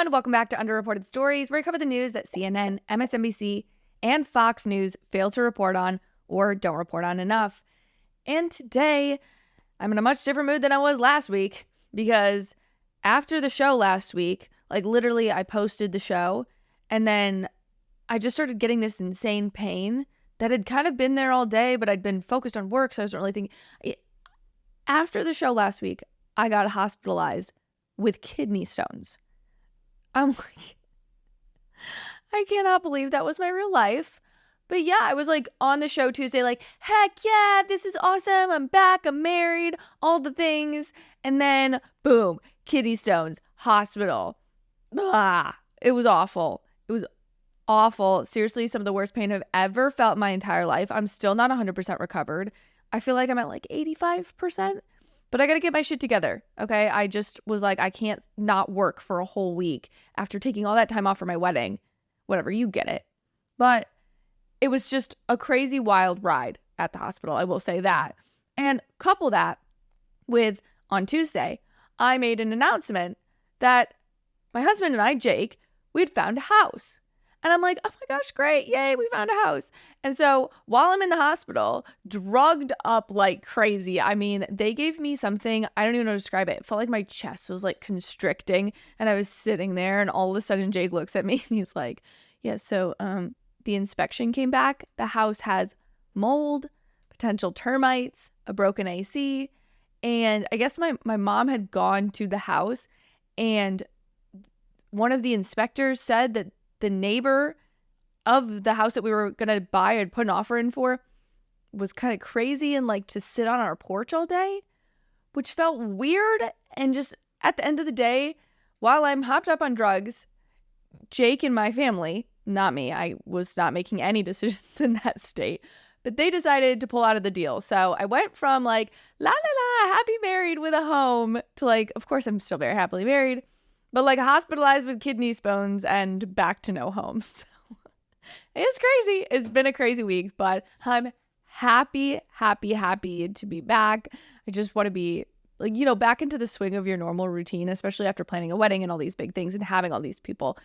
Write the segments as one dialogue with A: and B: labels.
A: everyone. Welcome back to Underreported Stories, where we cover the news that CNN, MSNBC, and Fox News fail to report on or don't report on enough. And today, I'm in a much different mood than I was last week, because after the show last week, like literally I posted the show and then I just started getting this insane pain that had kind of been there all day, but I'd been focused on work, so I wasn't really thinking. After the show last week, I got hospitalized with kidney stones. I'm like, I cannot believe that was my real life. But yeah, I was like on the show Tuesday, like, heck yeah, this is awesome. I'm back. I'm married, all the things. And then boom, kidney stones, hospital. Ah, it was awful. It was awful. Seriously, some of the worst pain I've ever felt in my entire life. I'm still not 100% recovered. I feel like I'm at like 85%. But I got to get my shit together, okay? I just was like, I can't not work for a whole week after taking all that time off for my wedding. Whatever, you get it. But it was just a crazy, wild ride at the hospital, I will say that. And couple that with, on Tuesday, I made an announcement that my husband and I, Jake, we'd found a house. And I'm like, oh my gosh, great. Yay, we found a house. And so while I'm in the hospital, drugged up like crazy, I mean, they gave me something, I don't even know how to describe it. It felt like my chest was like constricting and I was sitting there and all of a sudden Jake looks at me and he's like, yeah, so the inspection came back. The house has mold, potential termites, a broken AC. And I guess my mom had gone to the house and one of the inspectors said that the neighbor of the house that we were going to buy and put an offer in for was kind of crazy and like to sit on our porch all day, which felt weird. And just at the end of the day, while I'm hopped up on drugs, Jake and my family, not me, I was not making any decisions in that state, but they decided to pull out of the deal. So I went from like, la la la, happy married with a home to like, of course I'm still very happily married, but like hospitalized with kidney stones and back to no home. So it's crazy. It's been a crazy week, but I'm happy to be back. I just want to be like, back into the swing of your normal routine, especially after planning a wedding and all these big things and having all these people.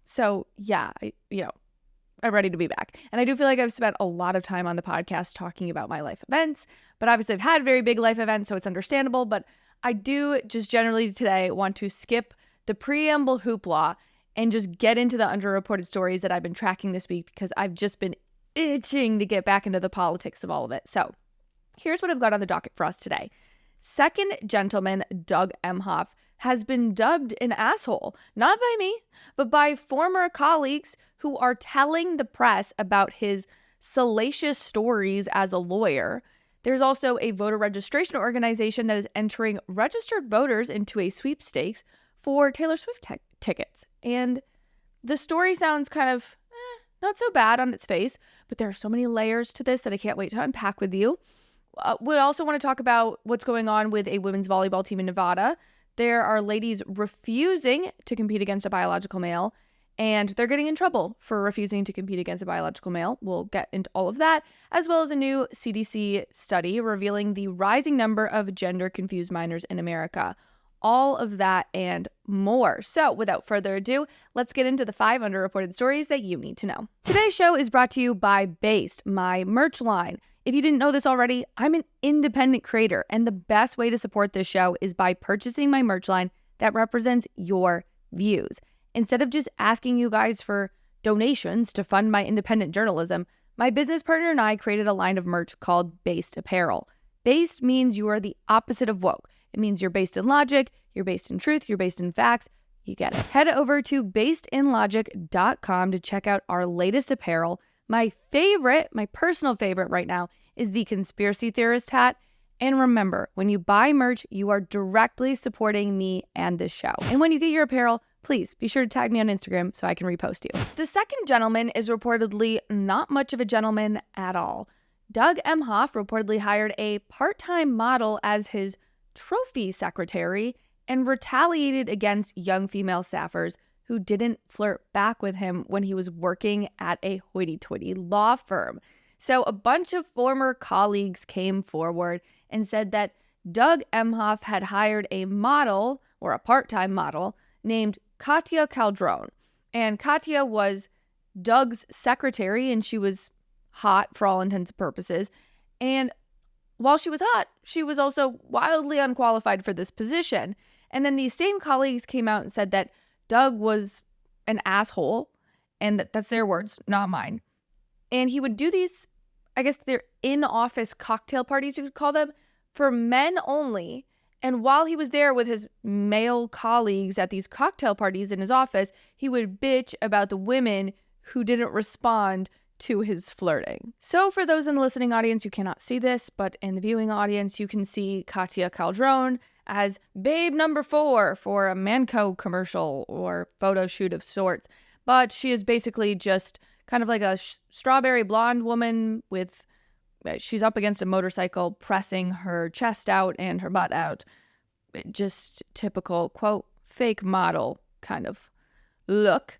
A: So yeah, I'm ready to be back. And I do feel like I've spent a lot of time on the podcast talking about my life events, but obviously I've had very big life events, so it's understandable. But I do just generally today want to skip the preamble hoopla and just get into the underreported stories that I've been tracking this week because I've just been itching to get back into the politics of all of it. So here's what I've got on the docket for us today. Second gentleman, Doug Emhoff, has been dubbed an asshole, not by me, but by former colleagues who are telling the press about his salacious stories as a lawyer. There's also a voter registration organization that is entering registered voters into a sweepstakes for Taylor Swift tickets. And the story sounds kind of not so bad on its face, but there are so many layers to this that I can't wait to unpack with you. We also want to talk about what's going on with a women's volleyball team in Nevada. There are ladies refusing to compete against a biological male, and they're getting in trouble for refusing to compete against a biological male. We'll get into all of that, as well as a new CDC study revealing the rising number of gender-confused minors in America. All of that and more. So without further ado, let's get into the 5 underreported stories that you need to know. Today's show is brought to you by Based, my merch line. If you didn't know this already, I'm an independent creator, and the best way to support this show is by purchasing my merch line that represents your views. Instead of just asking you guys for donations to fund my independent journalism, my business partner and I created a line of merch called Based Apparel. Based means you are the opposite of woke. It means you're based in logic, you're based in truth, you're based in facts. You get it. Head over to basedinlogic.com to check out our latest apparel. My personal favorite right now is the conspiracy theorist hat. And remember, when you buy merch, you are directly supporting me and this show. And when you get your apparel, please be sure to tag me on Instagram so I can repost you. The second gentleman is reportedly not much of a gentleman at all. Doug Emhoff reportedly hired a part-time model as his trophy secretary and retaliated against young female staffers who didn't flirt back with him when he was working at a hoity-toity law firm. So a bunch of former colleagues came forward and said that Doug Emhoff had hired a model, or a part-time model, named Katya Calderon. And Katya was Doug's secretary, and she was hot for all intents and purposes. And while she was hot, she was also wildly unqualified for this position. And then these same colleagues came out and said that Doug was an asshole, and that's their words, not mine. And he would do these, I guess they're in-office cocktail parties, you could call them, for men only. And while he was there with his male colleagues at these cocktail parties in his office, he would bitch about the women who didn't respond to his flirting. So for those in the listening audience, you cannot see this, but in the viewing audience, you can see Katya Calderon as babe number 4 for a Manco commercial or photo shoot of sorts. But she is basically just kind of like a strawberry blonde woman with, she's up against a motorcycle pressing her chest out and her butt out. Just typical, quote, fake model kind of look.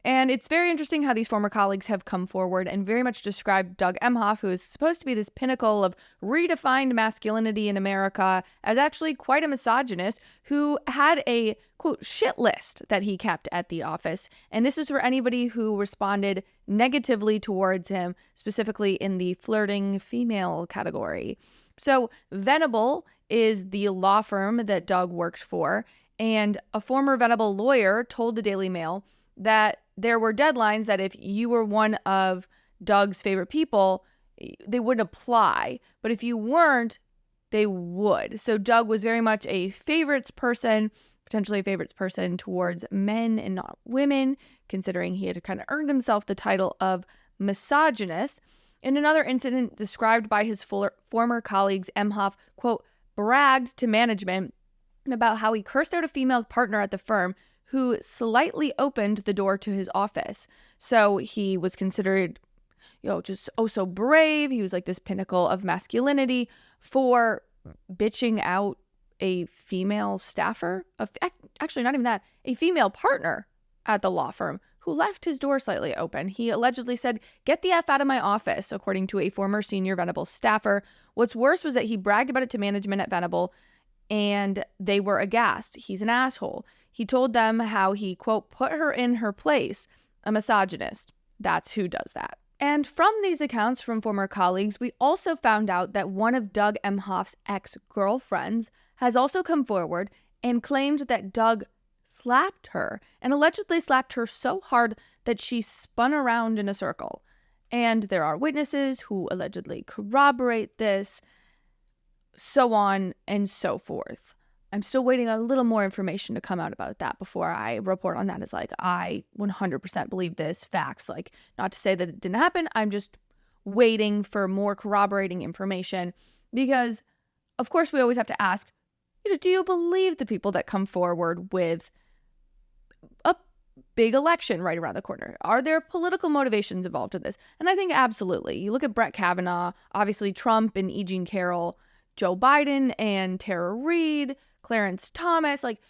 A: And it's very interesting how these former colleagues have come forward and very much described Doug Emhoff, who is supposed to be this pinnacle of redefined masculinity in America, as actually quite a misogynist who had a, quote, shit list that he kept at the office. And this was for anybody who responded negatively towards him, specifically in the flirting female category. So Venable is the law firm that Doug worked for, and a former Venable lawyer told the Daily Mail that there were deadlines that if you were one of Doug's favorite people, they wouldn't apply. But if you weren't, they would. So Doug was very much a favorites person, potentially a favorites person towards men and not women, considering he had kind of earned himself the title of misogynist. In another incident described by his former colleagues, Emhoff, quote, bragged to management about how he cursed out a female partner at the firm who slightly opened the door to his office. So he was considered, just so brave. He was like this pinnacle of masculinity for bitching out a female staffer, actually not even that, a female partner at the law firm who left his door slightly open. He allegedly said, "Get the F out of my office," according to a former senior Venable staffer. What's worse was that he bragged about it to management at Venable, and they were aghast. He's an asshole. He told them how he, quote, put her in her place, a misogynist. That's who does that. And from these accounts from former colleagues, we also found out that one of Doug Emhoff's ex-girlfriends has also come forward and claimed that Doug slapped her and allegedly slapped her so hard that she spun around in a circle. And there are witnesses who allegedly corroborate this, so on and so forth. I'm still waiting a little more information to come out about that before I report on that as like, I 100% believe this, facts. Like, not to say that it didn't happen. I'm just waiting for more corroborating information because, of course, we always have to ask, do you believe the people that come forward with a big election right around the corner? Are there political motivations involved in this? And I think absolutely. You look at Brett Kavanaugh, obviously Trump and E. Jean Carroll, Joe Biden and Tara Reid, Clarence Thomas, like,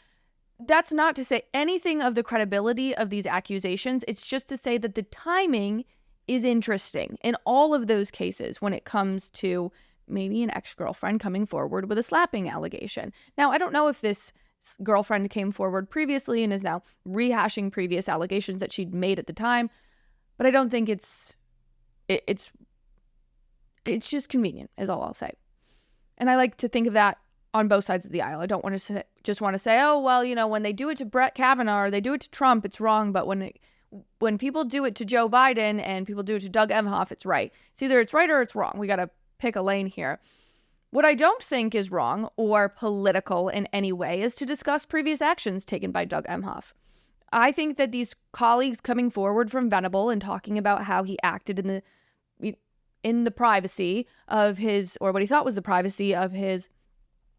A: that's not to say anything of the credibility of these accusations. It's just to say that the timing is interesting in all of those cases when it comes to maybe an ex-girlfriend coming forward with a slapping allegation. Now, I don't know if this girlfriend came forward previously and is now rehashing previous allegations that she'd made at the time, but I don't think it's just convenient, is all I'll say. And I like to think of that on both sides of the aisle. I don't want to just want to say, oh, well, when they do it to Brett Kavanaugh or they do it to Trump, it's wrong. But when people do it to Joe Biden and people do it to Doug Emhoff, it's right. It's either it's right or it's wrong. We got to pick a lane here. What I don't think is wrong or political in any way is to discuss previous actions taken by Doug Emhoff. I think that these colleagues coming forward from Venable and talking about how he acted in the privacy of his, or what he thought was the privacy of his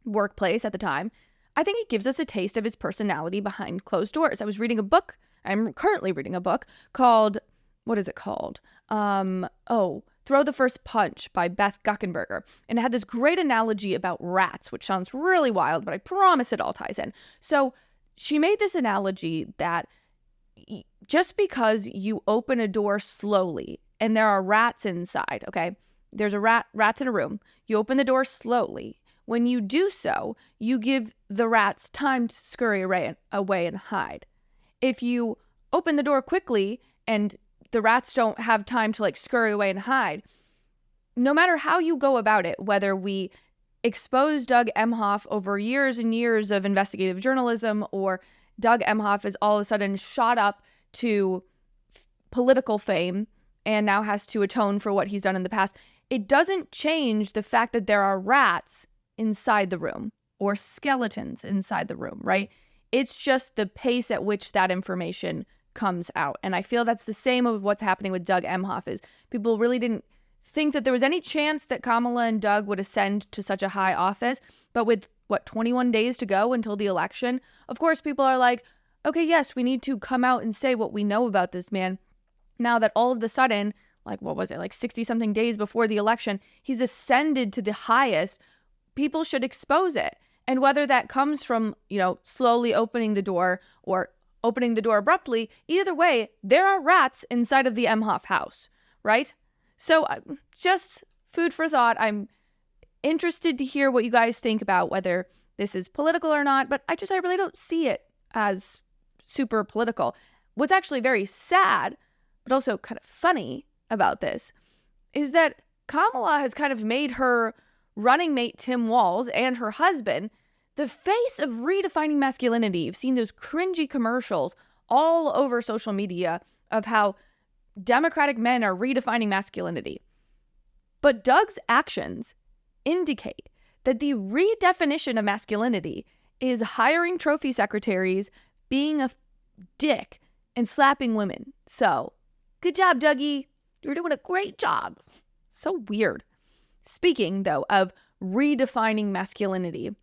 A: workplace at the time, I think it gives us a taste of his personality behind closed doors. I'm currently reading a book called, what is it called? Throw the First Punch by Beth Guckenberger. And it had this great analogy about rats, which sounds really wild, but I promise it all ties in. So she made this analogy that just because you open a door slowly and there are rats inside, okay? There's rats in a room. You open the door slowly. When you do so, you give the rats time to scurry away and hide. if you open the door quickly and the rats don't have time to scurry away and hide, no matter how you go about it, whether we expose Doug Emhoff over years and years of investigative journalism, or Doug Emhoff is all of a sudden shot up to political fame and now has to atone for what he's done in the past, it doesn't change the fact that there are rats inside the room or skeletons inside the room, right? It's just the pace at which that information comes out. And I feel that's the same of what's happening with Doug Emhoff. Is people really didn't think that there was any chance that Kamala and Doug would ascend to such a high office. But with 21 days to go until the election, of course, people are like, okay, yes, we need to come out and say what we know about this man. Now that all of a sudden, 60 something days before the election, he's ascended to the highest, people should expose it. And whether that comes from, slowly opening the door or opening the door abruptly, either way, there are rats inside of the Emhoff house, right? So just food for thought. I'm interested to hear what you guys think about whether this is political or not, but I really don't see it as super political. What's actually very sad, but also kind of funny about this, is that Kamala has kind of made her running mate Tim Walz and her husband the face of redefining masculinity. You've seen those cringy commercials all over social media of how Democratic men are redefining masculinity. But Doug's actions indicate that the redefinition of masculinity is hiring trophy secretaries, being a dick, and slapping women. So, good job, Dougie. You're doing a great job. So weird. Speaking, though, of redefining masculinity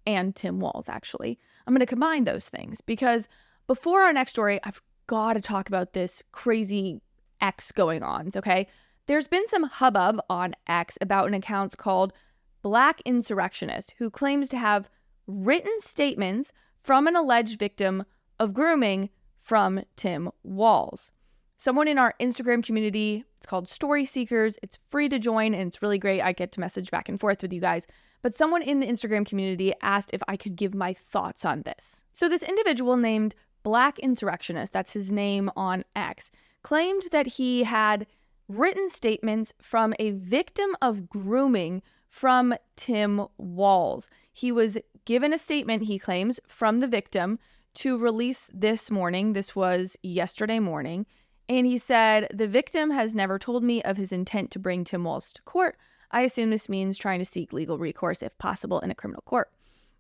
A: and Tim Walz, actually, I'm going to combine those things because before our next story, I've got to talk about this crazy X going on, okay? There's been some hubbub on X about an account called Black Insurrectionist who claims to have written statements from an alleged victim of grooming from Tim Walz. Someone in our Instagram community, it's called Story Seekers. It's free to join and it's really great. I get to message back and forth with you guys. But someone in the Instagram community asked if I could give my thoughts on this. So this individual named Black Insurrectionist, that's his name on X, claimed that he had written statements from a victim of grooming from Tim Walz. He was given a statement, he claims, from the victim to release this morning. This was yesterday morning. And he said, the victim has never told me of his intent to bring Tim Walz to court. I assume this means trying to seek legal recourse if possible in a criminal court.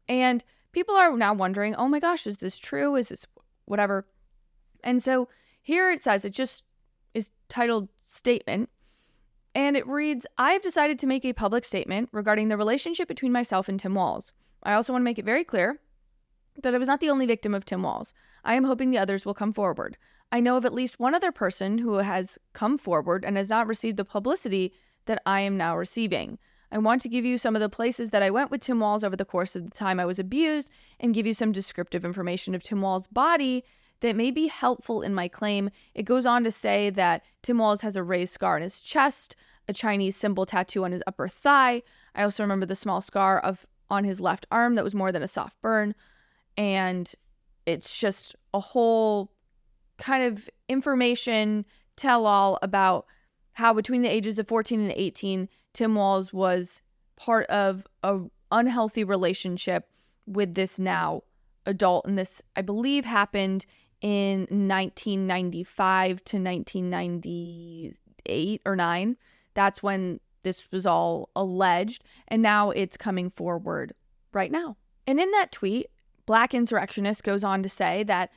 A: And people are now wondering, oh my gosh, is this true? Is this whatever? And so here it says, it just is titled Statement. And it reads, I have decided to make a public statement regarding the relationship between myself and Tim Walz. I also want to make it very clear that I was not the only victim of Tim Walz. I am hoping the others will come forward. I know of at least one other person who has come forward and has not received the publicity that I am now receiving. I want to give you some of the places that I went with Tim Walz over the course of the time I was abused and give you some descriptive information of Tim Walz's body that may be helpful in my claim. It goes on to say that Tim Walz has a raised scar on his chest, a Chinese symbol tattoo on his upper thigh. I also remember the small scar on his left arm that was more than a soft burn. And it's just a whole kind of information tell-all about how between the ages of 14 and 18, Tim Walz was part of an unhealthy relationship with this now adult. And this, I believe, happened in 1995 to 1998 or 9. That's when this was all alleged. And now it's coming forward right now. And in that tweet, Black Insurrectionist goes on to say that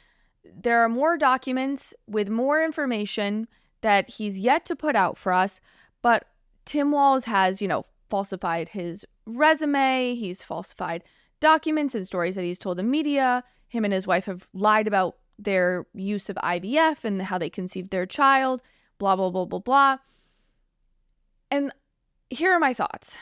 A: there are more documents with more information that he's yet to put out for us, but Tim Walz has, falsified his resume, he's falsified documents and stories that he's told the media. Him and his wife have lied about their use of IVF and how they conceived their child, blah, blah, blah, blah, blah. And here are my thoughts.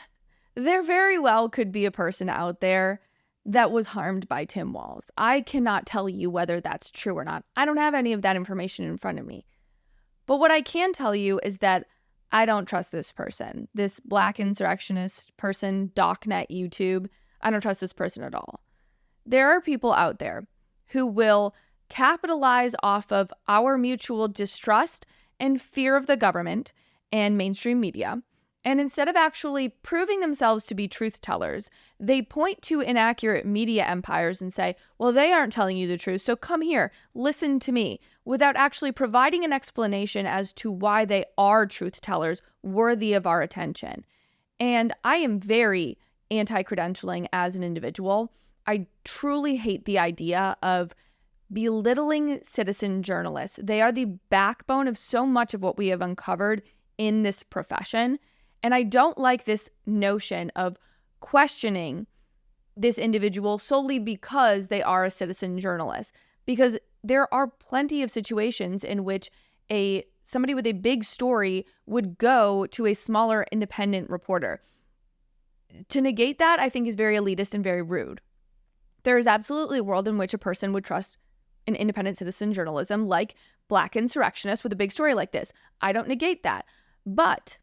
A: There very well could be a person out there that was harmed by Tim Walz. I cannot tell you whether that's true or not. I don't have any of that information in front of me. But what I can tell you is that I don't trust this person, this Black Insurrectionist person, DocNet YouTube. I don't trust this person at all. There are people out there who will capitalize off of our mutual distrust and fear of the government and mainstream media. And instead of actually proving themselves to be truth tellers, they point to inaccurate media empires and say, well, they aren't telling you the truth, so come here, listen to me, without actually providing an explanation as to why they are truth tellers worthy of our attention. And I am very anti-credentialing as an individual. I truly hate the idea of belittling citizen journalists. They are the backbone of so much of what we have uncovered in this profession. And I don't like this notion of questioning this individual solely because they are a citizen journalist. Because there are plenty of situations in which somebody with a big story would go to a smaller independent reporter. To negate that, I think, is very elitist and very rude. There is absolutely a world in which a person would trust an independent citizen journalism like Black insurrectionists with a big story like this. I don't negate that. But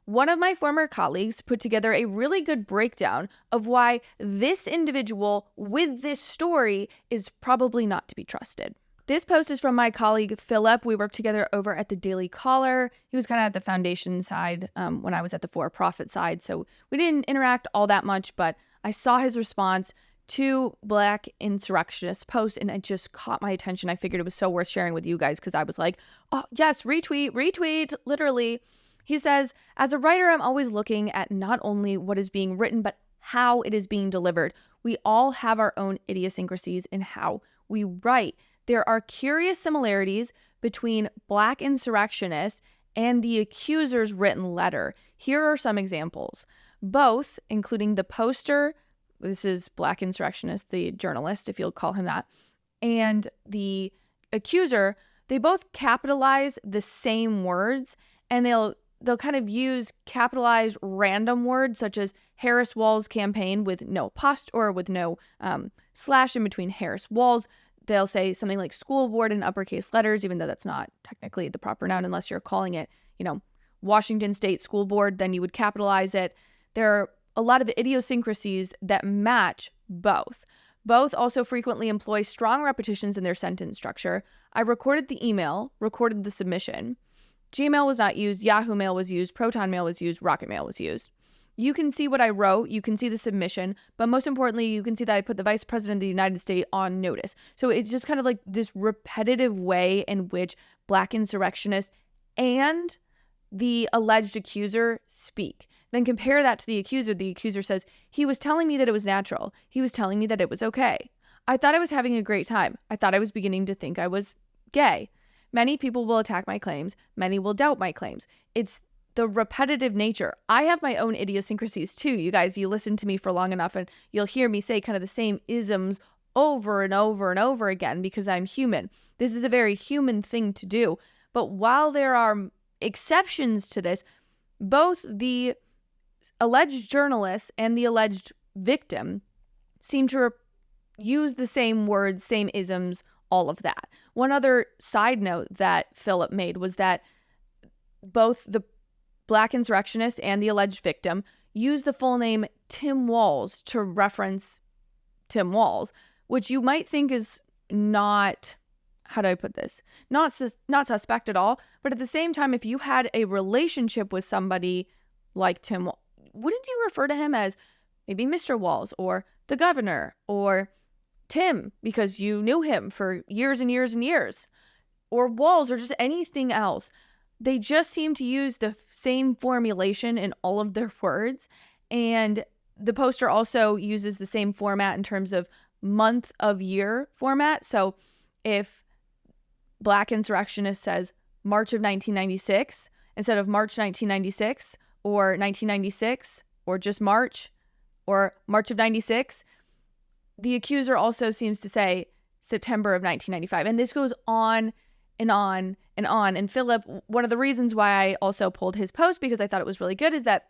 A: one of my former colleagues put together a really good breakdown of why this individual with this story is probably not to be trusted. This post is from my colleague, Philip. We worked together over at the Daily Caller. He was kind of at the foundation side when I was at the for-profit side, so we didn't interact all that much, but I saw his response to Black insurrectionist post, and it just caught my attention. I figured it was so worth sharing with you guys because I was like, oh, yes, retweet, literally. He says, as a writer, I'm always looking at not only what is being written, but how it is being delivered. We all have our own idiosyncrasies in how we write. There are curious similarities between Black insurrectionists and the accuser's written letter. Here are some examples. Both, including the poster, this is Black insurrectionist, the journalist, if you'll call him that, and the accuser, they both capitalize the same words, and they'll kind of use capitalized random words such as Harris Walls campaign with no apostrophe or with no slash in between Harris Walls. They'll say something like school board in uppercase letters, even though that's not technically the proper noun unless you're calling it, Washington State School Board, then you would capitalize it. There are a lot of idiosyncrasies that match both. Both also frequently employ strong repetitions in their sentence structure. I recorded the email, recorded the submission. Gmail was not used, Yahoo Mail was used, Proton Mail was used, Rocket Mail was used. You can see what I wrote, you can see the submission, but most importantly, you can see that I put the Vice President of the United States on notice. So it's just kind of like this repetitive way in which Black insurrectionists and the alleged accuser speak. Then compare that to the accuser. The accuser says, he was telling me that it was natural. He was telling me that it was okay. I thought I was having a great time. I thought I was beginning to think I was gay. Many people will attack my claims. Many will doubt my claims. It's the repetitive nature. I have my own idiosyncrasies too. You guys, you listen to me for long enough and you'll hear me say kind of the same isms over and over and over again because I'm human. This is a very human thing to do. But while there are exceptions to this, both the alleged journalist and the alleged victim seem to use the same words, same isms, all of that. One other side note that Philip made was that both the Black insurrectionist and the alleged victim use the full name Tim Walz to reference Tim Walz, which you might think is not, how do I put this? Not suspect at all. But at the same time, if you had a relationship with somebody like Tim Walz, wouldn't you refer to him as maybe Mr. Walz or the governor or Tim because you knew him for years and years and years, or Walz or just anything else? They just seem to use the same formulation in all of their words. And the poster also uses the same format in terms of month of year format. So if Black insurrectionist says March of 1996 instead of March 1996 or 1996 or just March or March of 96, the accuser also seems to say September of 1995. And this goes on and on and on. And Philip, one of the reasons why I also pulled his post because I thought it was really good is that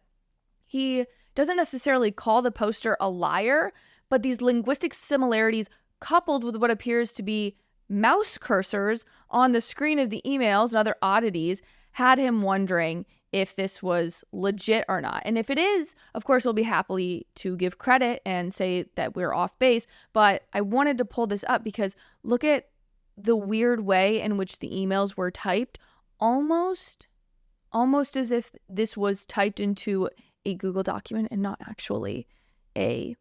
A: he doesn't necessarily call the poster a liar, but these linguistic similarities coupled with what appears to be mouse cursors on the screen of the emails and other oddities had him wondering if this was legit or not. And if it is, of course, we'll be happy to give credit and say that we're off base. But I wanted to pull this up because look at the weird way in which the emails were typed, almost as if this was typed into a Google document and not actually a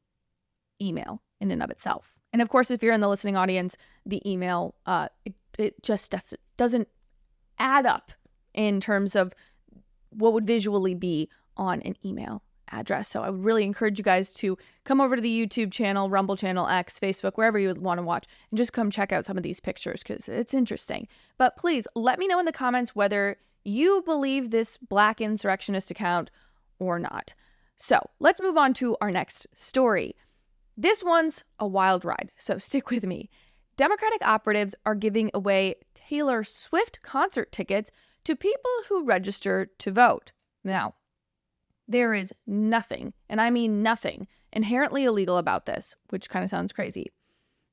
A: email in and of itself. And of course, if you're in the listening audience, the email, it just doesn't add up in terms of what would visually be on an email address. So I would really encourage you guys to come over to the YouTube channel, Rumble channel, X, Facebook, wherever you would want to watch, and just come check out some of these pictures because it's interesting. But please let me know in the comments whether you believe this Black insurrectionist account or not. So let's move on to our next story. This one's a wild ride, so stick with me. Democratic operatives are giving away Taylor Swift concert tickets to people who register to vote. Now, there is nothing, and I mean nothing, inherently illegal about this, which kind of sounds crazy.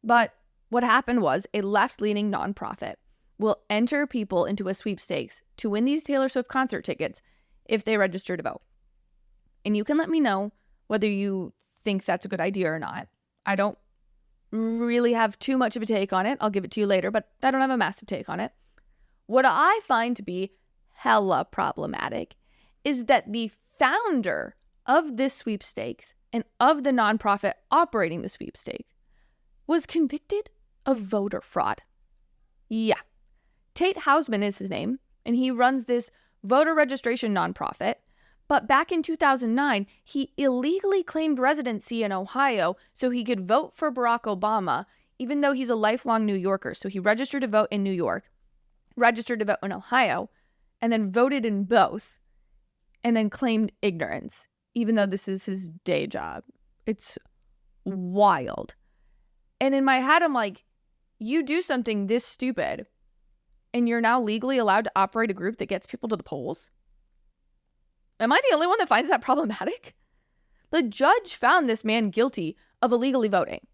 A: But what happened was a left-leaning nonprofit will enter people into a sweepstakes to win these Taylor Swift concert tickets if they register to vote. And you can let me know whether you think that's a good idea or not. I don't really have too much of a take on it. I'll give it to you later, but I don't have a massive take on it. What I find to be hella problematic is that the founder of this sweepstakes and of the nonprofit operating the sweepstake was convicted of voter fraud. Yeah. Tate Hausman is his name, and he runs this voter registration nonprofit. But back in 2009, he illegally claimed residency in Ohio so he could vote for Barack Obama, even though he's a lifelong New Yorker. So he registered to vote in New York, registered to vote in Ohio, and then voted in both, and then claimed ignorance, even though this is his day job. It's wild. And in my head, I'm like, you do something this stupid, and you're now legally allowed to operate a group that gets people to the polls? Am I the only one that finds that problematic? The judge found this man guilty of illegally voting,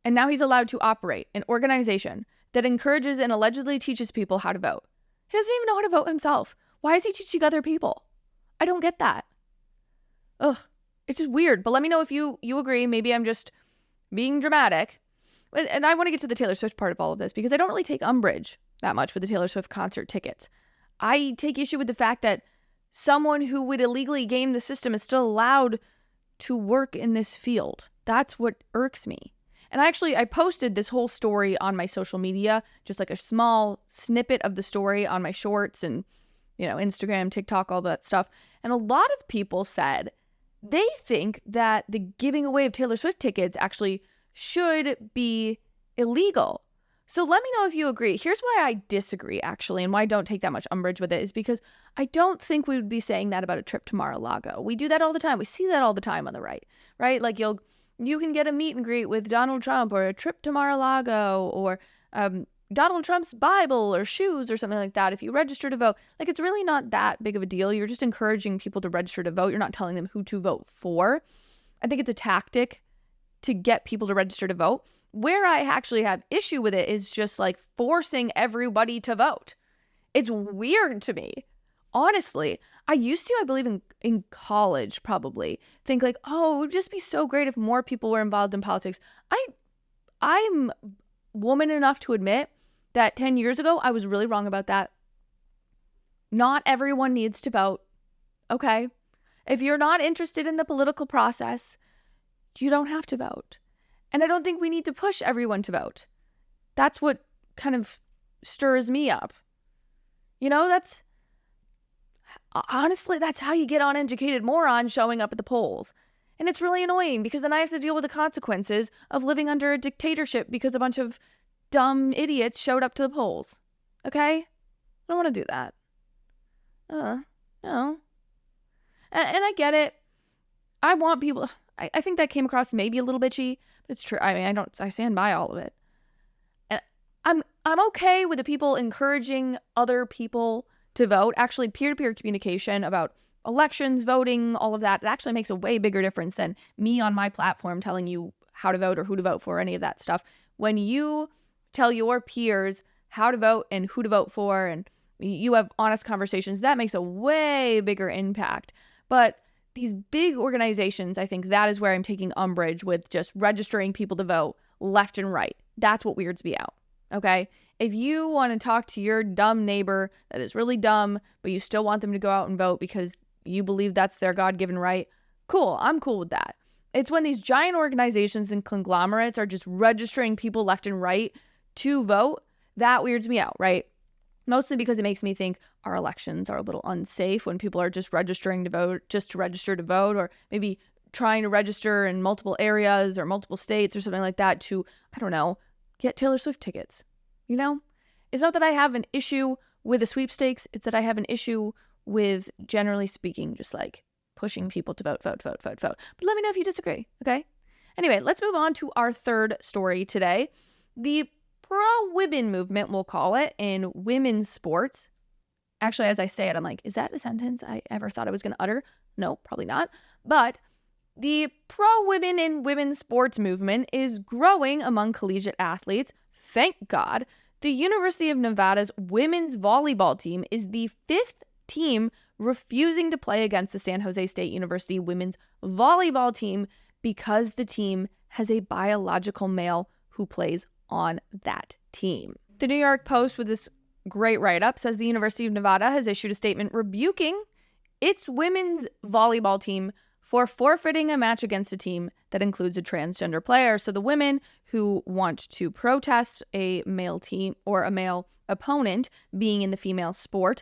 A: and now he's allowed to operate an organization that encourages and allegedly teaches people how to vote. He doesn't even know how to vote himself. Why is he teaching other people? I don't get that. Ugh, it's just weird. But let me know if you agree. Maybe I'm just being dramatic. And I want to get to the Taylor Swift part of all of this because I don't really take umbrage that much with the Taylor Swift concert tickets. I take issue with the fact that someone who would illegally game the system is still allowed to work in this field. That's what irks me. And I posted this whole story on my social media, just like a small snippet of the story on my shorts and, Instagram, TikTok, all that stuff. And a lot of people said they think that the giving away of Taylor Swift tickets actually should be illegal. So let me know if you agree. Here's why I disagree, actually, and why I don't take that much umbrage with it is because I don't think we would be saying that about a trip to Mar-a-Lago. We do that all the time. We see that all the time on the right? Like you can get a meet and greet with Donald Trump or a trip to Mar-a-Lago or Donald Trump's Bible or shoes or something like that if you register to vote. Like, it's really not that big of a deal. You're just encouraging people to register to vote. You're not telling them who to vote for. I think it's a tactic to get people to register to vote. Where I actually have issue with it is just like forcing everybody to vote. It's weird to me. Honestly, I used to, I believe in college probably, think like, oh, it would just be so great if more people were involved in politics. I'm woman enough to admit that 10 years ago, I was really wrong about that. Not everyone needs to vote, okay? If you're not interested in the political process, you don't have to vote. And I don't think we need to push everyone to vote. That's what kind of stirs me up. Honestly, that's how you get uneducated morons showing up at the polls. And it's really annoying because then I have to deal with the consequences of living under a dictatorship because a bunch of dumb idiots showed up to the polls. Okay? I don't want to do that. No. And I get it. I want people... I think that came across maybe a little bitchy, but it's true. I mean, I stand by all of it. And I'm okay with the people encouraging other people to vote. Actually, peer-to-peer communication about elections, voting, all of that, it actually makes a way bigger difference than me on my platform telling you how to vote or who to vote for, any of that stuff. When you tell your peers how to vote and who to vote for, and you have honest conversations, that makes a way bigger impact. But these big organizations, I think that is where I'm taking umbrage with just registering people to vote left and right. That's what weirds me out, okay? if you want to talk to your dumb neighbor that is really dumb, but you still want them to go out and vote because you believe that's their God-given right, cool, I'm cool with that. It's when these giant organizations and conglomerates are just registering people left and right to vote that weirds me out, right? Mostly because it makes me think our elections are a little unsafe when people are just registering to vote just to register to vote, or maybe trying to register in multiple areas or multiple states or something like that to, I don't know, get Taylor Swift tickets. You know, it's not that I have an issue with the sweepstakes. It's that I have an issue with, generally speaking, just like pushing people to vote. But let me know if you disagree, okay? Anyway, let's move on to our third story today. The pro-women movement, we'll call it, in women's sports. Actually, as I say it, I'm like, is that a sentence I ever thought I was going to utter? No, probably not. But the pro-women in women's sports movement is growing among collegiate athletes. Thank God. The University of Nevada's women's volleyball team is the fifth team refusing to play against the San Jose State University women's volleyball team because the team has a biological male who plays on that team. The New York Post, with this great write-up, says the University of Nevada has issued a statement rebuking its women's volleyball team for forfeiting a match against a team that includes a transgender player. So the women who want to protest a male team or a male opponent being in the female sport,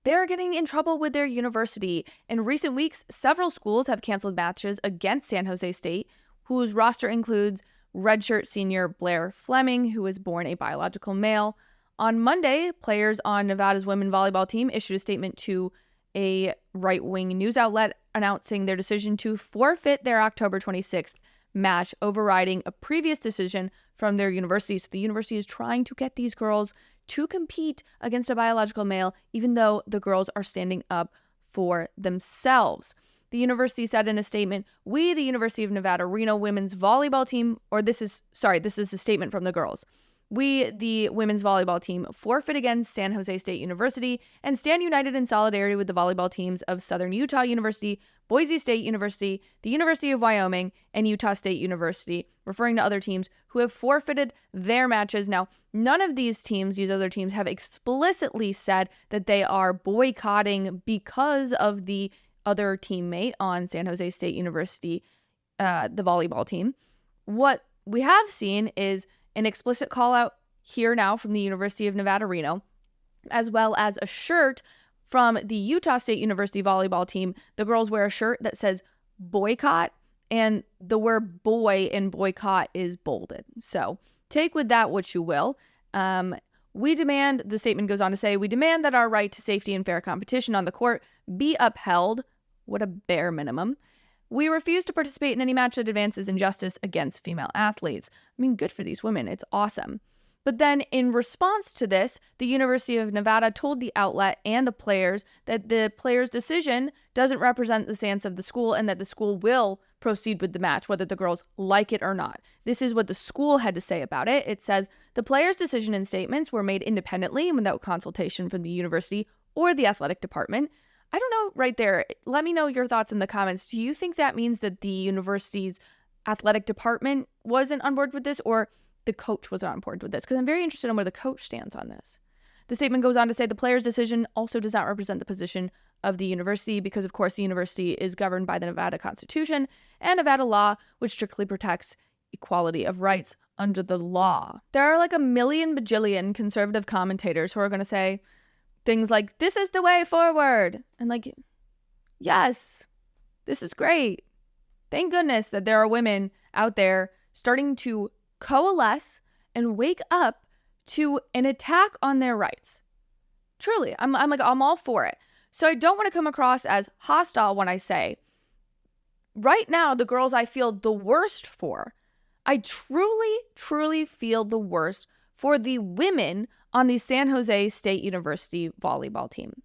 A: they're getting in trouble with their university. In recent weeks, several schools have canceled matches against San Jose State, whose roster includes redshirt senior Blair Fleming, who was born a biological male. On Monday, players on Nevada's women's volleyball team issued a statement to a right-wing news outlet announcing their decision to forfeit their October 26th match, overriding a previous decision from their university. So the university is trying to get these girls to compete against a biological male, even though the girls are standing up for themselves. The university said in a statement, "We, the University of Nevada Reno women's volleyball team," or this is a statement from the girls. "We, the women's volleyball team, forfeit against San Jose State University and stand united in solidarity with the volleyball teams of Southern Utah University, Boise State University, the University of Wyoming, and Utah State University," referring to other teams who have forfeited their matches. Now, none of these other teams, have explicitly said that they are boycotting because of the other teammate on San Jose State University, the volleyball team. What we have seen is an explicit call out here now from the University of Nevada Reno, as well as a shirt from the Utah State University volleyball team. The girls wear a shirt that says boycott, and the word boy in boycott is bolded. So take with that what you will. We demand, the statement goes on to say, "We demand that our right to safety and fair competition on the court be upheld." What a bare minimum. "We refuse to participate in any match that advances injustice against female athletes." I mean, good for these women. It's awesome. But then in response to this, the University of Nevada told the outlet and the players that the players' decision doesn't represent the stance of the school and that the school will proceed with the match, whether the girls like it or not. This is what the school had to say about it. It says, "The players' decision and statements were made independently and without consultation from the university or the athletic department." I don't know right there. Let me know your thoughts in the comments. Do you think that means that the university's athletic department wasn't on board with this, or the coach wasn't on board with this? Because I'm very interested in where the coach stands on this. The statement goes on to say the player's decision also does not represent the position of the university because, of course, the university is governed by the Nevada Constitution and Nevada law, which strictly protects equality of rights under the law. There are like a million bajillion conservative commentators who are going to say things like, "This is the way forward." And like, yes, this is great. Thank goodness that there are women out there starting to coalesce and wake up to an attack on their rights. Truly, I'm all for it. So I don't want to come across as hostile when I say, right now, the girls I feel the worst for, I truly feel the worst for the women on the San Jose State University volleyball team.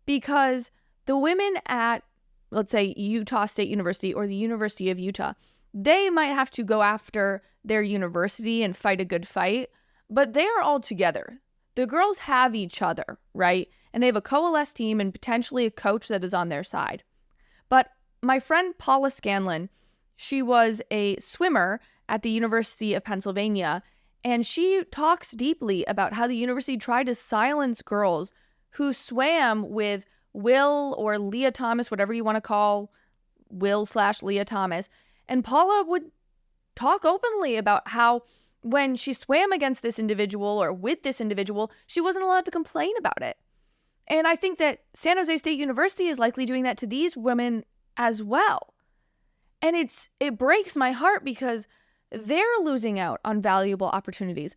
A: Because the women at, let's say, Utah State University or the University of Utah, they might have to go after their university and fight a good fight, but they are all together. The girls have each other, right? And they have a coalesced team and potentially a coach that is on their side. But my friend Paula Scanlon, she was a swimmer at the University of Pennsylvania, And she talks deeply about how the university tried to silence girls who swam with Will or Leah Thomas, whatever you want to call Will/Leah Thomas. And Paula would talk openly about how when she swam against this individual or with this individual, she wasn't allowed to complain about it. And I think that San Jose State University is likely doing that to these women as well. And it breaks my heart because they're losing out on valuable opportunities.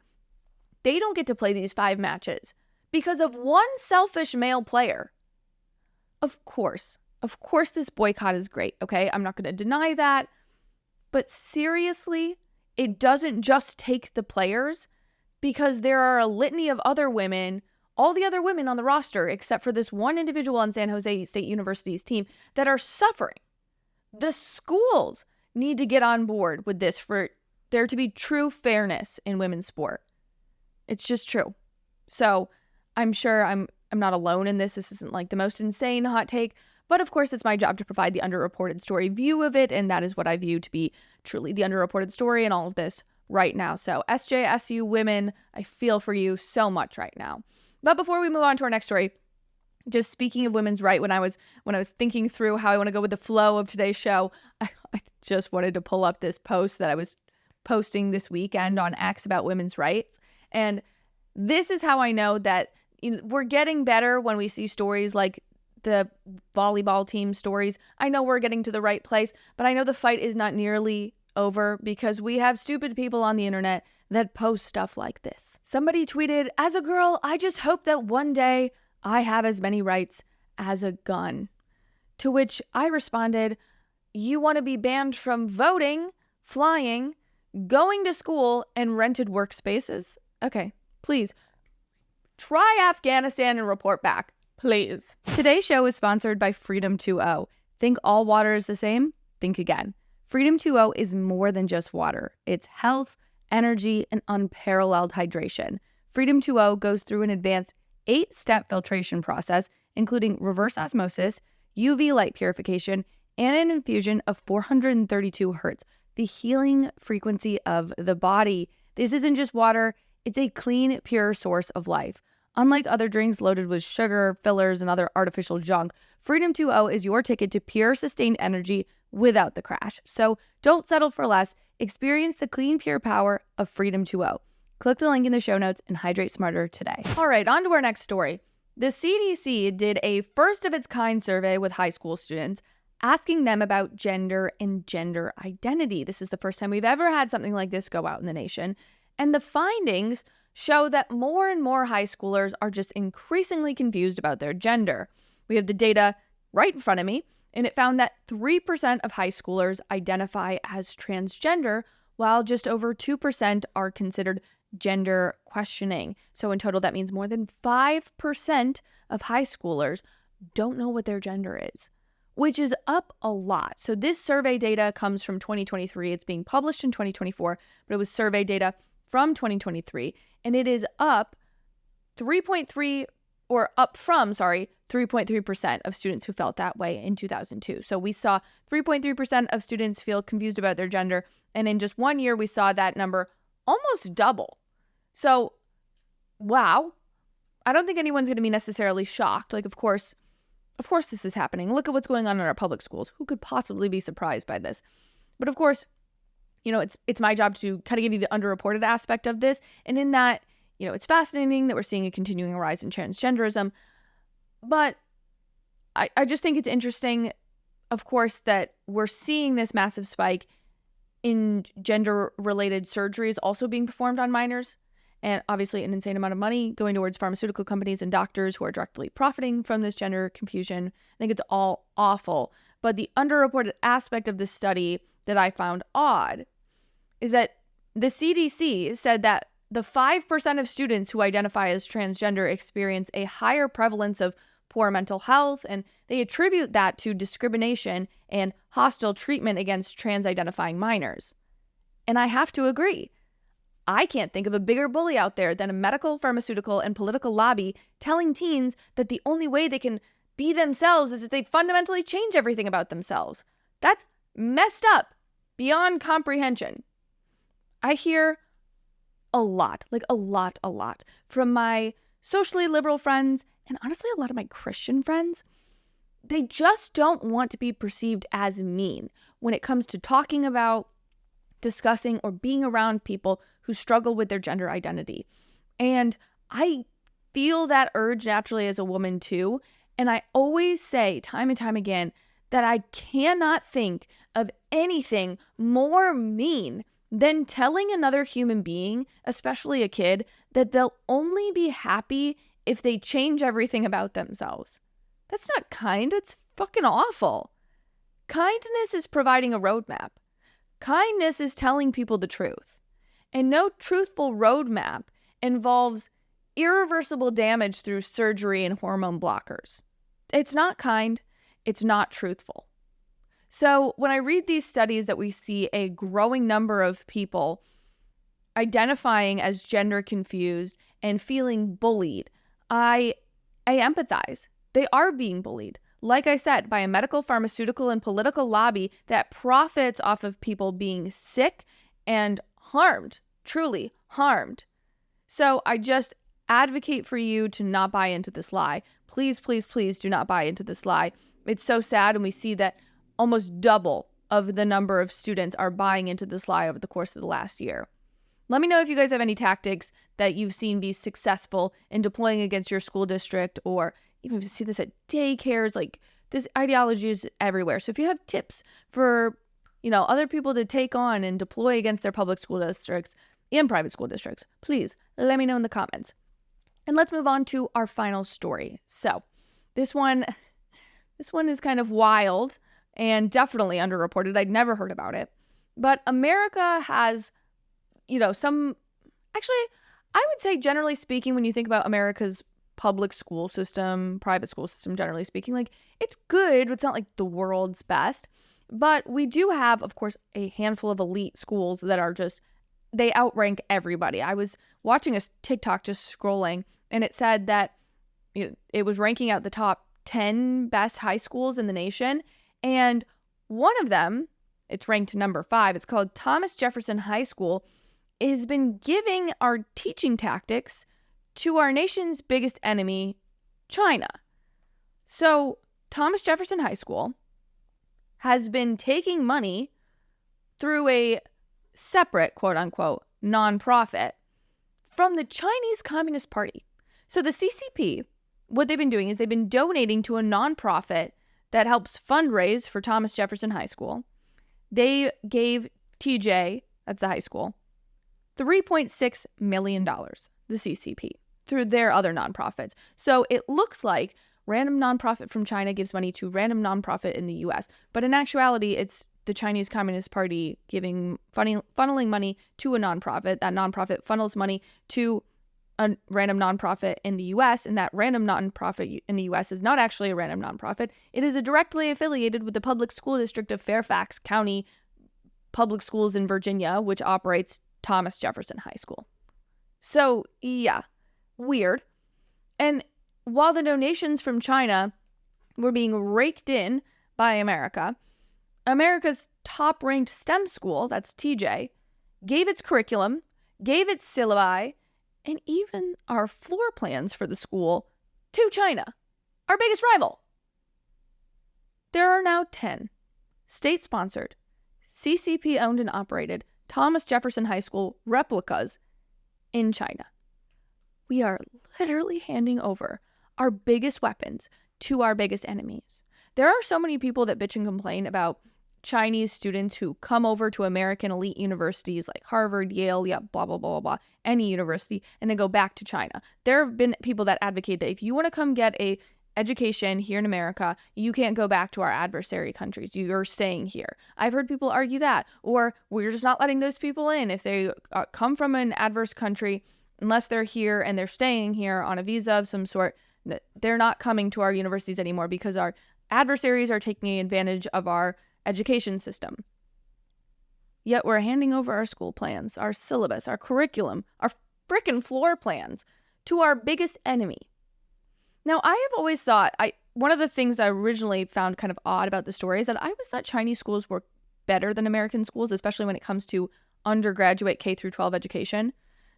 A: They don't get to play these 5 matches because of one selfish male player. Of course this boycott is great, okay? I'm not going to deny that. But seriously, it doesn't just take the players, because there are a litany of other women, all the other women on the roster, except for this one individual on San Jose State University's team, that are suffering. The schools need to get on board with this for there to be true fairness in women's sport. It's just true. So I'm sure I'm not alone in this. This isn't like the most insane hot take, but of course it's my job to provide the underreported story view of it, and that is what I view to be truly the underreported story in all of this right now. So SJSU women, I feel for you so much right now. But before we move on to our next story, just speaking of women's right, when I was thinking through how I want to go with the flow of today's show, I just wanted to pull up this post that I was posting this weekend on X about women's rights. And this is how I know that we're getting better when we see stories like the volleyball team stories. I know we're getting to the right place, but I know the fight is not nearly over because we have stupid people on the internet that post stuff like this. Somebody tweeted, "As a girl, I just hope that one day I have as many rights as a gun." To which I responded, "You want to be banned from voting, flying, going to school, and rented workspaces? Okay, please. Try Afghanistan and report back, please." Today's show is sponsored by Freedom 2.0. Think all water is the same? Think again. Freedom 2.0 is more than just water. It's health, energy, and unparalleled hydration. Freedom 2.0 goes through an advanced 8-step filtration process, including reverse osmosis, UV light purification, and an infusion of 432 hertz, the healing frequency of the body. This isn't just water, it's a clean, pure source of life. Unlike other drinks loaded with sugar, fillers, and other artificial junk, Freedom 2.0 is your ticket to pure, sustained energy without the crash. So don't settle for less. Experience the clean, pure power of Freedom 2.0. Click the link in the show notes and hydrate smarter today. All right, on to our next story. The CDC did a first-of-its-kind survey with high school students, asking them about gender and gender identity. This is the first time we've ever had something like this go out in the nation. And the findings show that more and more high schoolers are just increasingly confused about their gender. We have the data right in front of me, and it found that 3% of high schoolers identify as transgender, while just over 2% are considered gender questioning. So in total, that means more than 5% of high schoolers don't know what their gender is, which is up a lot. So this survey data comes from 2023. It's being published in 2024, but it was survey data from 2023, and it is up 3.3 or up from, 3.3% of students who felt that way in 2002. So we saw 3.3% of students feel confused about their gender, and in just 1 year, we saw that number almost double. So, wow. I don't think anyone's going to be necessarily shocked. Like, of course this is happening. Look at what's going on in our public schools. Who could possibly be surprised by this? But of course, it's my job to kind of give you the underreported aspect of this. And in that, it's fascinating that we're seeing a continuing rise in transgenderism. But I just think it's interesting, of course, that we're seeing this massive spike in gender-related surgeries also being performed on minors. And obviously an insane amount of money going towards pharmaceutical companies and doctors who are directly profiting from this gender confusion. I think it's all awful. But the underreported aspect of this study that I found odd is that the CDC said that the 5% of students who identify as transgender experience a higher prevalence of poor mental health, and they attribute that to discrimination and hostile treatment against trans-identifying minors. And I have to agree. I can't think of a bigger bully out there than a medical, pharmaceutical, and political lobby telling teens that the only way they can be themselves is if they fundamentally change everything about themselves. That's messed up beyond comprehension. I hear a lot, from my socially liberal friends and honestly a lot of my Christian friends. They just don't want to be perceived as mean when it comes to talking about, discussing, or being around people who struggle with their gender identity. And I feel that urge naturally as a woman too. And I always say time and time again that I cannot think of anything more mean than telling another human being, especially a kid, that they'll only be happy if they change everything about themselves. That's not kind. It's fucking awful. Kindness is providing a roadmap. Kindness is telling people the truth. And no truthful roadmap involves irreversible damage through surgery and hormone blockers. It's not kind. It's not truthful. So when I read these studies that we see a growing number of people identifying as gender confused and feeling bullied, I empathize. They are being bullied, like I said, by a medical, pharmaceutical, and political lobby that profits off of people being sick and harmed, truly harmed. So I just advocate for you to not buy into this lie. Please, please, please do not buy into this lie. It's so sad, and we see that almost double of the number of students are buying into this lie over the course of the last year. Let me know if you guys have any tactics that you've seen be successful in deploying against your school district, or even if you see this at daycares. Like, this ideology is everywhere. So if you have tips for, other people to take on and deploy against their public school districts and private school districts, please let me know in the comments. And let's move on to our final story. So this one is kind of wild and definitely underreported. I'd never heard about it. But America has, actually, I would say generally speaking, when you think about America's public school system, private school system, generally speaking, like, it's good, but it's not like the world's best. But we do have, of course, a handful of elite schools that are just, they outrank everybody. I was watching a TikTok, just scrolling, and it said that it was ranking out the top 10 best high schools in the nation. And one of them, it's ranked number 5. It's called Thomas Jefferson High School. It has been giving our teaching tactics to our nation's biggest enemy, China. So Thomas Jefferson High School has been taking money through a separate, quote unquote, nonprofit from the Chinese Communist Party. So the CCP, what they've been doing is they've been donating to a nonprofit that helps fundraise for Thomas Jefferson High School. They gave TJ, that's the high school, $3.6 million, the CCP, through their other nonprofits. So it looks like random nonprofit from China gives money to random nonprofit in the US. But in actuality, it's the Chinese Communist Party funneling money to a nonprofit. That nonprofit funnels money to a random nonprofit in the US, and that random nonprofit in the US is not actually a random nonprofit. It is directly affiliated with the public school district of Fairfax County Public Schools in Virginia, which operates Thomas Jefferson High School. So, yeah, weird. And while the donations from China were being raked in by America, America's top-ranked STEM school, that's TJ, gave its curriculum, gave its syllabi, and even our floor plans for the school to China, our biggest rival. There are now 10 state-sponsored, CCP-owned and operated Thomas Jefferson High School replicas in China. We are literally handing over our biggest weapons to our biggest enemies. There are so many people that bitch and complain about Chinese students who come over to American elite universities like Harvard, Yale, blah, blah, blah, blah, blah, any university, and then go back to China. There have been people that advocate that if you want to come get a education here in America, you can't go back to our adversary countries. You're staying here. I've heard people argue that, or we're just not letting those people in if they come from an adverse country, unless they're here and they're staying here on a visa of some sort. They're not coming to our universities anymore because our adversaries are taking advantage of our education system. Yet we're handing over our school plans, our syllabus, our curriculum, our frickin' floor plans to our biggest enemy. Now, I have always thought, one of the things I originally found kind of odd about the story is that I always thought Chinese schools were better than American schools, especially when it comes to undergraduate K through 12 education.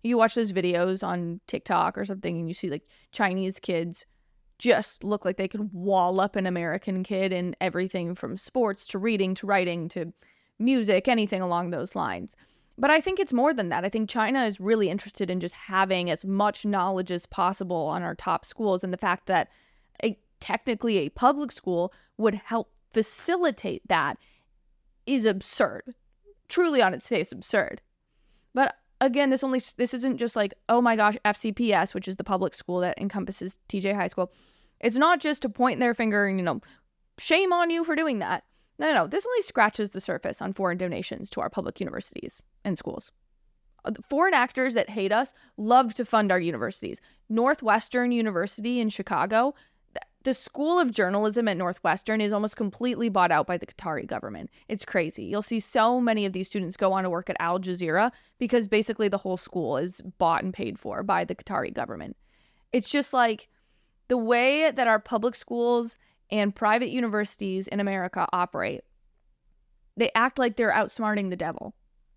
A: You watch those videos on TikTok or something and you see like Chinese kids just look like they could wall up an American kid in everything from sports to reading to writing to music, anything along those lines. But I think it's more than that. I think China is really interested in just having as much knowledge as possible on our top schools, and the fact that technically a public school would help facilitate that is absurd. Truly on its face absurd. But again, this isn't just like, oh my gosh, FCPS, which is the public school that encompasses TJ High School. It's not just to point their finger and, shame on you for doing that. No. This only scratches the surface on foreign donations to our public universities and schools. Foreign actors that hate us love to fund our universities. Northwestern University in Chicago, the School of Journalism at Northwestern is almost completely bought out by the Qatari government. It's crazy. You'll see so many of these students go on to work at Al Jazeera because basically the whole school is bought and paid for by the Qatari government. It's just like the way that our public schools and private universities in America operate. They act like they're outsmarting the devil.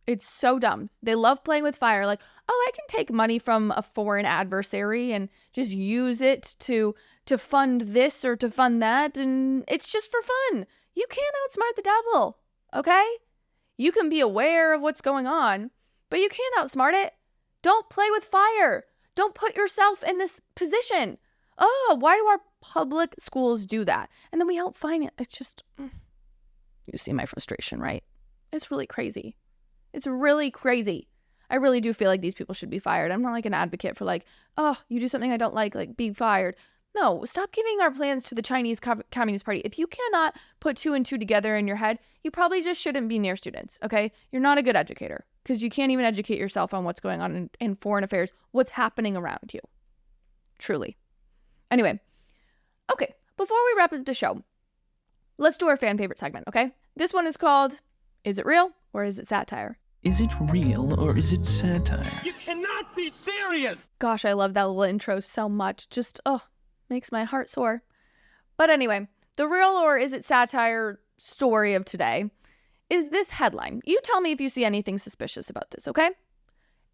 A: It's so dumb. They love playing with fire. Like, oh, I can take money from a foreign adversary and just use it to fund this or to fund that. And it's just for fun. You can't outsmart the devil, okay? You can be aware of what's going on, but you can't outsmart it. Don't play with fire. Don't put yourself in this position. Oh, why do our public schools do that? And then we help finance. It's just, you see my frustration, right? It's really crazy. It's really crazy. I really do feel like these people should be fired. I'm not like an advocate for like, oh, you do something I don't like be fired. No, stop giving our plans to the Chinese Communist Party. If you cannot put 2 and 2 together in your head, you probably just shouldn't be near students, okay? You're not a good educator because you can't even educate yourself on what's going on in foreign affairs, what's happening around you. Truly. Anyway, okay, before we wrap up the show, let's do our fan favorite segment, okay? This one is called, Is It Real or Is It Satire?
B: Is it real or is it satire?
C: You cannot be serious!
A: Gosh, I love that little intro so much. Just, makes my heart soar. But anyway, the real or is it satire story of today is this headline. You tell me if you see anything suspicious about this, okay?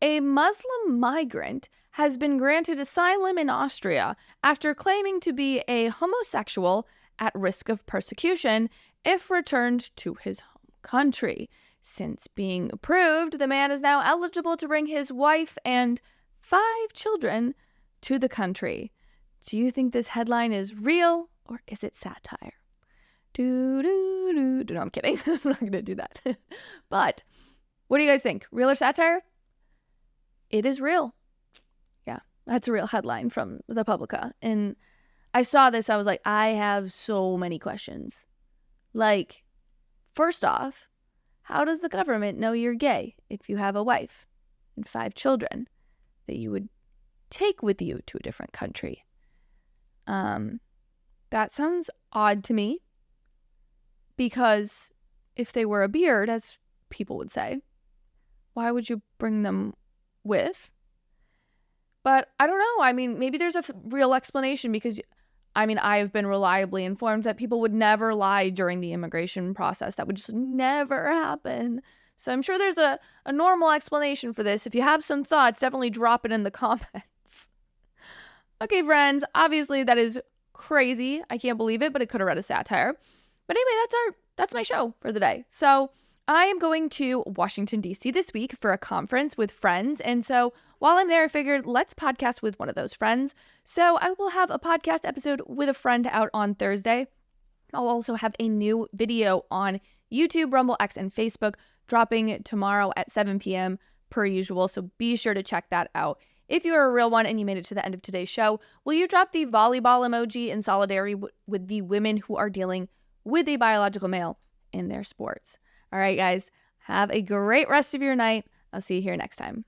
A: A Muslim migrant has been granted asylum in Austria after claiming to be a homosexual at risk of persecution if returned to his home country. Since being approved, the man is now eligible to bring his wife and 5 children to the country. Do you think this headline is real or is it satire? No, I'm kidding. I'm not going to do that. But what do you guys think? Real or satire? It is real. Yeah, that's a real headline from the Publica. And I saw this. I was like, I have so many questions. Like, first off, how does the government know you're gay if you have a wife and 5 children that you would take with you to a different country? That sounds odd to me, because if they were a beard, as people would say, why would you bring them with? But I don't know. I mean, maybe there's a real explanation, because I have been reliably informed that people would never lie during the immigration process. That would just never happen. So I'm sure there's a normal explanation for this. If you have some thoughts, definitely drop it in the comments. Okay, friends, obviously that is crazy. I can't believe it, but it could have read a satire. But anyway, that's my show for the day. So I am going to Washington, D.C. this week for a conference with friends. And so while I'm there, I figured let's podcast with one of those friends. So I will have a podcast episode with a friend out on Thursday. I'll also have a new video on YouTube, Rumble, X, and Facebook dropping tomorrow at 7 p.m. per usual. So be sure to check that out. If you are a real one and you made it to the end of today's show, will you drop the volleyball emoji in solidarity with the women who are dealing with a biological male in their sports? All right, guys, have a great rest of your night. I'll see you here next time.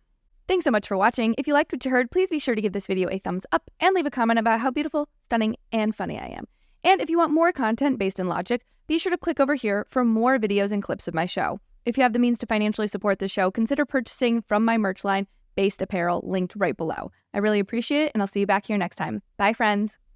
A: Thanks so much for watching. If you liked what you heard, please be sure to give this video a thumbs up and leave a comment about how beautiful, stunning, and funny I am. And if you want more content based in logic, be sure to click over here for more videos and clips of my show. If you have the means to financially support the show, consider purchasing from my merch line, Based Apparel, linked right below. I really appreciate it, and I'll see you back here next time. Bye, friends.